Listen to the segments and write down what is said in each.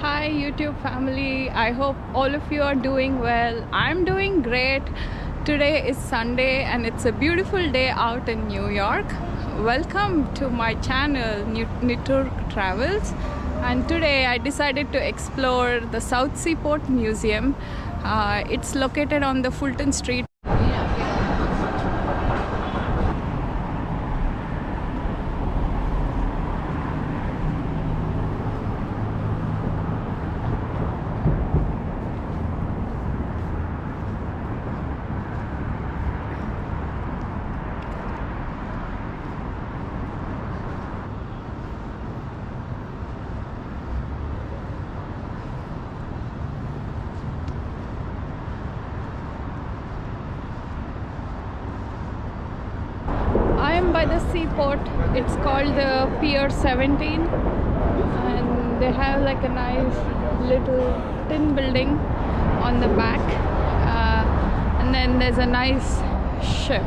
Hi YouTube family, I hope all of you are doing well. I'm doing great. Today is Sunday and it's a beautiful day out in New York. Welcome to my channel Nitur Travels, and today I decided to explore the South Seaport Museum. It's located on the Fulton Street. I am by the seaport. It's called the Pier 17, and they have like a nice little tin building on the back, and then there's a nice ship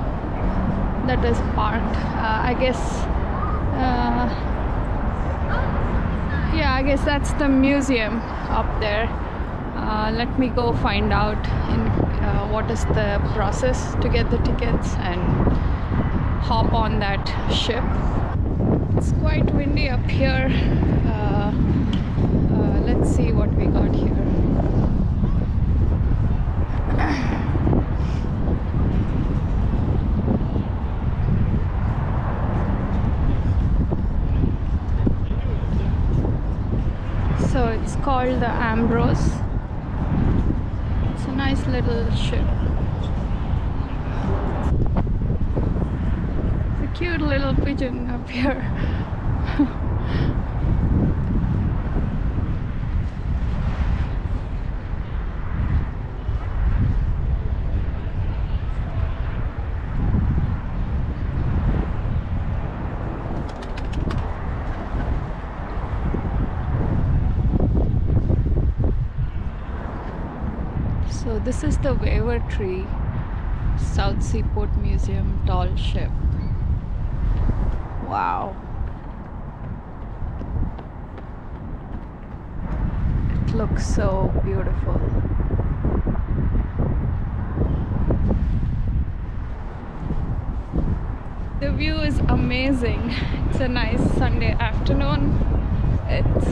that is parked. I guess that's the museum up there. Let me go find out what is the process to get the tickets and hop on that ship. It's quite windy up here. Let's see what we got here. So it's called the Ambrose. It's a nice little ship. Cute little pigeon up here. So this is the Wavertree South Seaport Museum tall ship. Wow. It looks so beautiful. The view is amazing. It's a nice Sunday afternoon. It's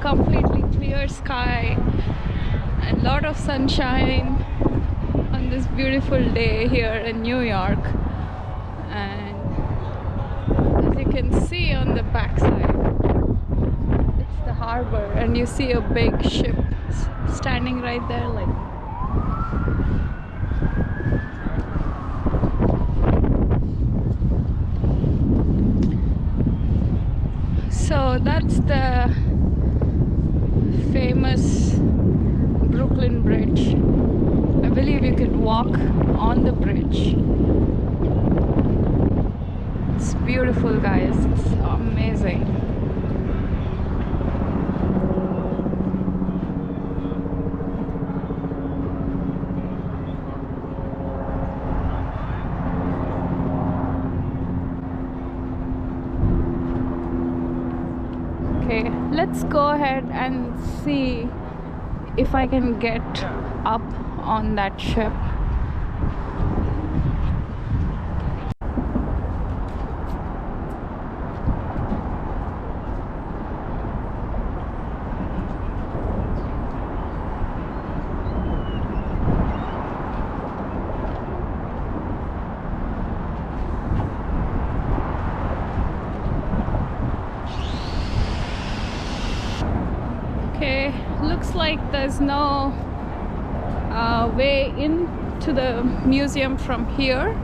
completely clear sky and a lot of sunshine on this beautiful day here in New York. And you can see on the backside, it's the harbor, and you see a big ship standing right there, like. So that's the famous Brooklyn Bridge. I believe you could walk on the bridge. It's beautiful, guys. It's amazing. Okay, let's go ahead and see if I can get up on that ship. Okay, looks like there's no way into the museum from here.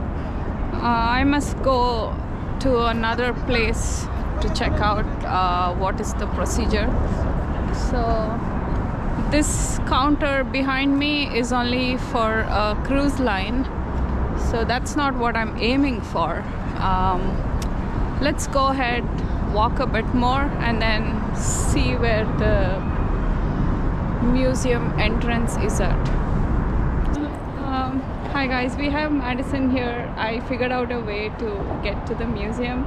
I must go to another place to check out what is the procedure. So this counter behind me is only for a cruise line, so that's not what I'm aiming for. Let's go ahead, walk a bit more, and then see where the museum entrance is at. Hi guys, we have Madison here. I figured out a way to get to the museum,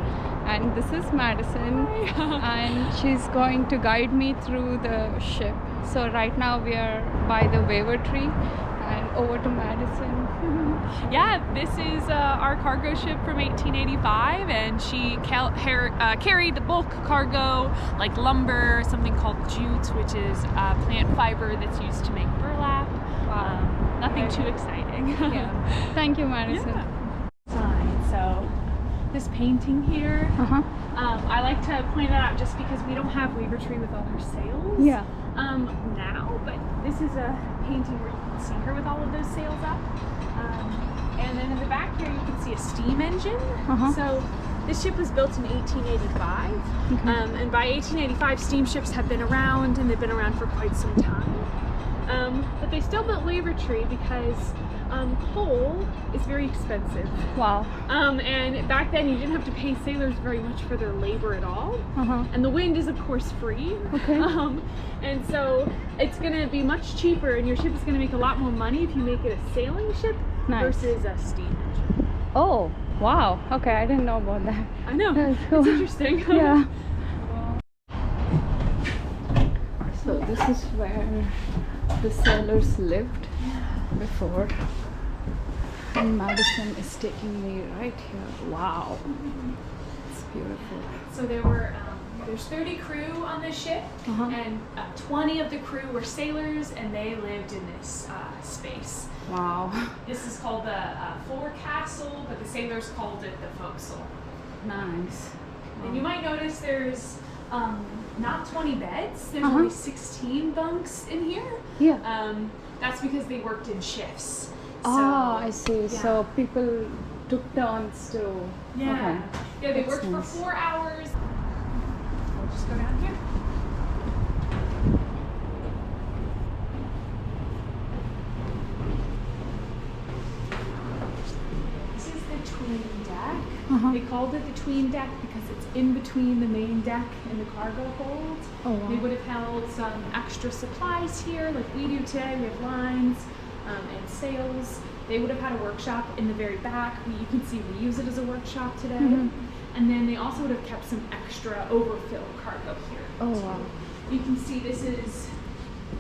and this is Madison. And she's going to guide me through the ship. So right now we are by the Wavertree and over to Madison. Yeah, this is our cargo ship from 1885, and she carried the bulk cargo like lumber, something called jute, which is plant fiber that's used to make burlap. Wow. Nothing too exciting. Yeah. Thank you, Madison. Yeah. So this painting here, I like to point it out just because we don't have Wavertree with all her sails. Yeah. Now, but this is a painting where you can see her with all of those sails up. And then in the back here, you can see a steam engine. So this ship was built in 1885. And by 1885, steamships have been around, and they've been around for quite some time. But they still built Wavertree because coal is very expensive. Wow. And back then you didn't have to pay sailors very much for their labor at all. And the wind is of course free. And so it's going to be much cheaper, and your ship is going to make a lot more money if you make it a sailing ship versus a steam engine. Oh, wow. Okay, I didn't know about that. I know. That's cool. It's interesting. Yeah. So this is where the sailors lived before. And Madison is taking me right here. Wow. It's beautiful. So there's 30 crew on this ship, and 20 of the crew were sailors, and they lived in this space. Wow. This is called the forecastle, but the sailors called it the forecastle. Nice. And you might notice there's not 20 beds, there's only 16 bunks in here. Yeah. That's because they worked in shifts. I see. Yeah. So people took turns to... Yeah. Yeah, they worked nice. for 4 hours. We'll just go down here. This is the tween deck. They called it the tween deck because it's in between the main deck and the cargo hold. Oh, wow. They would have held some extra supplies here like we do today. We have lines and sails. They would have had a workshop in the very back. You can see we use it as a workshop today. And then they also would have kept some extra overfill cargo here. Oh, wow. You can see this is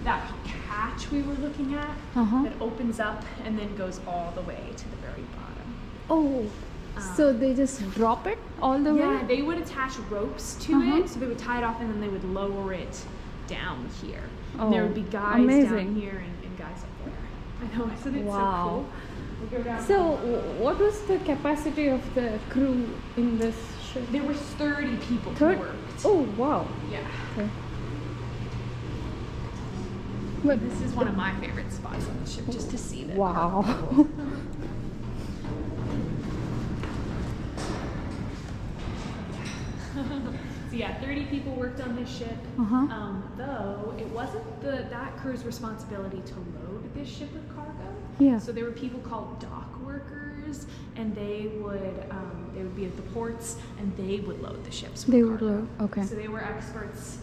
that hatch we were looking at that opens up and then goes all the way to the very bottom. Oh, so they just drop it all the way? Yeah, they would attach ropes to it, so they would tie it off and then they would lower it down here. And there would be guys down here and guys up there. I know, isn't it so cool? We'll go down. So, what was the capacity of the crew in this ship? There were 30 people who worked. Oh, wow. Yeah. Okay. But this is one of my favorite spots on the ship, just to see that. Wow. So yeah, 30 people worked on this ship. Though it wasn't that crew's responsibility to load this ship with cargo. Yeah. So there were people called dock workers, and they would be at the ports, and they would load the ships with cargo. Would load. Okay. So they were experts.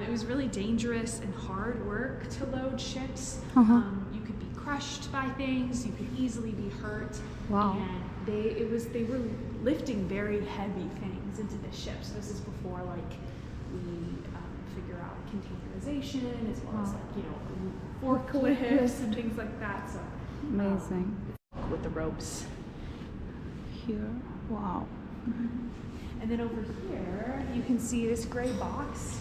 It was really dangerous and hard work to load ships. You could be crushed by things. You could easily be hurt. Wow. And they were lifting very heavy things into the ship. So this is before we figure out containerization, as well as forklifts and things like that. So amazing. With the ropes Here. Wow. And then over here you can see this gray box.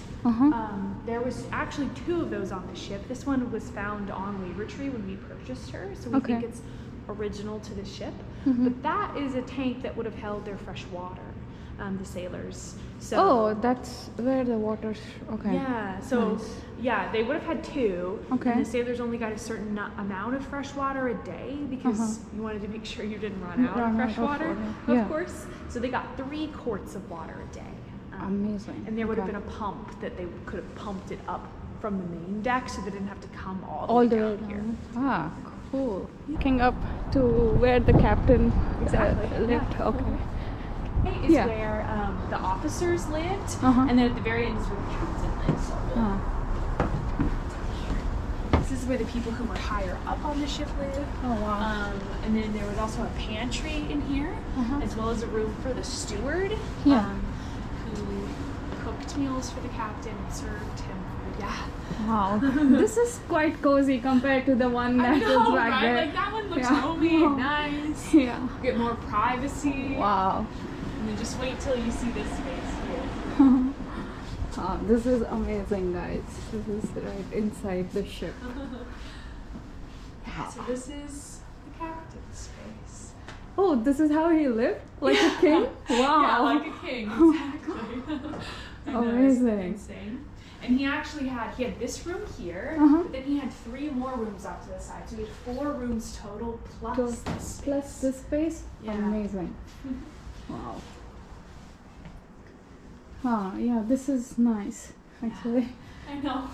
There was actually 2 of those on the ship. This one was found on Wavertree when we purchased her, so we think it's original to the ship. But that is a tank that would have held their fresh water, the sailors. So that's where the water's... Okay. Yeah, so yeah, they would have had 2. Okay. And the sailors only got a certain amount of fresh water a day because you wanted to make sure you didn't run out of fresh water, of course. So they got 3 quarts of water a day. Amazing. And there would have been a pump that they could have pumped it up from the main deck, so they didn't have to come all the way down here. Ah, cool. Looking up to where the captain lived. Yeah, okay. Cool. Is where the officers lived, and then at the very end is where the captain lived. So this is where the people who were higher up on the ship lived. Oh wow. And then there was also a pantry in here, as well as a room for the steward. Yeah. meals for the captain and served him food. Yeah. Wow. This is quite cozy compared to the one that I know, is back right? there. Like that one looks Yeah. homey and nice. Yeah. Get more privacy. Wow. And then just wait till you see this space here. This is amazing, guys. This is right inside the ship. Yeah, so this is the captain's space. Oh, this is how he lived? Like a king? Wow. Yeah, like a king, exactly. I know, it's Amazing. insane. And he actually had this room here, but then he had 3 more rooms off to the side. So he had 4 rooms total plus this space. Plus this space? Yeah. Amazing. Wow. Yeah, this is nice, actually. I know.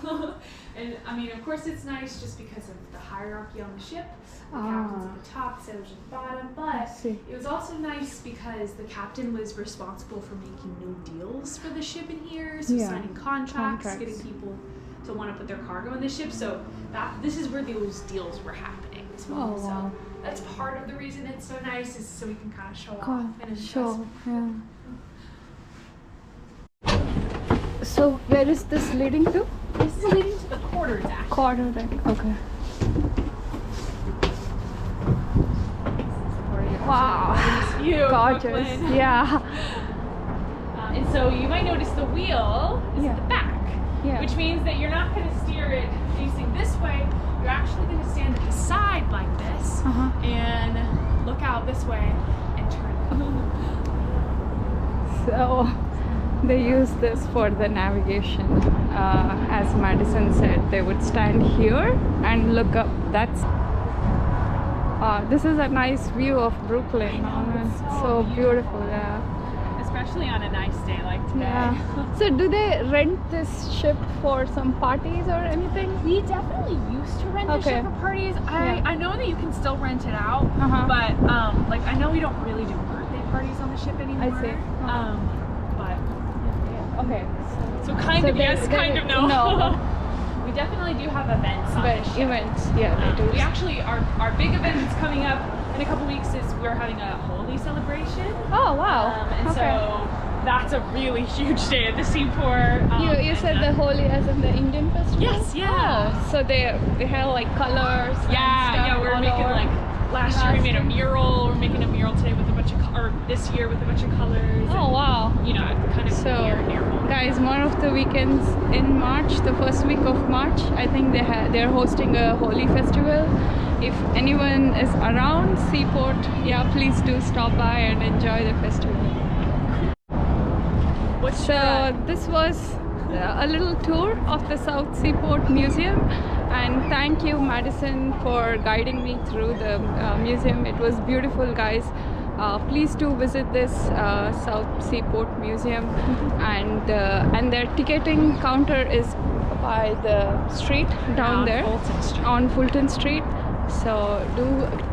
And I mean, of course it's nice just because of the hierarchy on the ship. The captain's at the top, sailors at the bottom, but it was also nice because the captain was responsible for making new deals for the ship in here, so signing contracts, getting people to want to put their cargo in the ship. So this is where those deals were happening as well. Oh, wow. So that's part of the reason it's so nice, is so we can kind of show off and impress. Sure, yeah. So where is this leading to? This is leading to the quarter deck. Quarter deck, okay. Wow, View, gorgeous, Brooklyn. yeah. And so you might notice the wheel is at the back, which means that you're not going to steer it facing this way. You're actually going to stand at the side like this and look out this way and turn. So they use this for the navigation. As Madison said, they would stand here and look up. This is a nice view of Brooklyn. It's so beautiful, yeah. Especially on a nice day like today. Yeah. So do they rent this ship for some parties or anything? We definitely used to rent the ship for parties. I know that you can still rent it out, but like I know we don't really do birthday parties on the ship anymore. I see. But okay. So kind of yes, kind of no. No. We definitely do have events on the ship. Events, yeah, they do. We actually, our big event that's coming up in a couple weeks is we're having a holy celebration. Oh, wow. And so that's a really huge day at the Seaport. You said the Holi as in the Indian festival? Yes, yeah. Oh, so they have like colors. Yeah, we're making like, last year we made a mural. We're making a mural today with a bunch of, or this year with a bunch of colors. Oh, wow. You know, kind of So, near home. guys, one of the weekends in March, the first week of March, I think they're hosting a Holi festival. If anyone is around Seaport, yeah, please do stop by and enjoy the festival. This was a little tour of the South Seaport Museum, and thank you, Madison, for guiding me through the museum. It was beautiful, guys. Please do visit this South Seaport Museum, and their ticketing counter is by the street down there on Fulton Street. So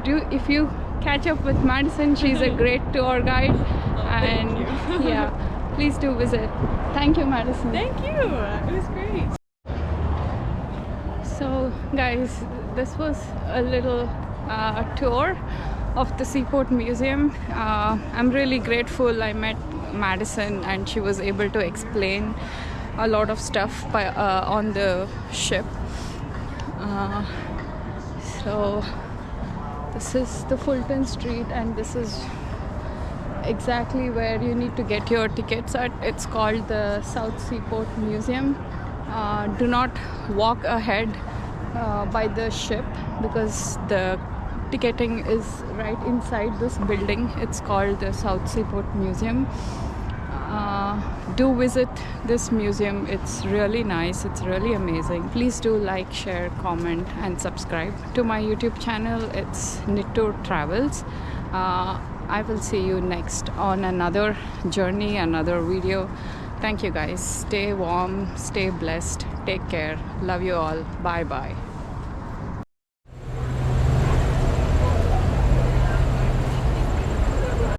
do if you catch up with Madison, she's a great tour guide, and yeah, please do visit. Thank you, Madison. Thank you. It was great. So guys, this was a little tour of the Seaport Museum. I'm really grateful I met Madison and she was able to explain a lot of stuff on the ship. So this is the Fulton Street, and this is exactly where you need to get your tickets at. It's called the South Seaport Museum. Do not walk ahead by the ship because the ticketing is right inside this building. It's called the South Seaport Museum. Do visit this museum. It's really nice. It's really amazing. Please do like, share, comment and subscribe to my YouTube channel. It's Nittur Travels. I will see you next on another journey, another video. Thank you guys. Stay warm, stay blessed, take care. Love you all. Bye bye.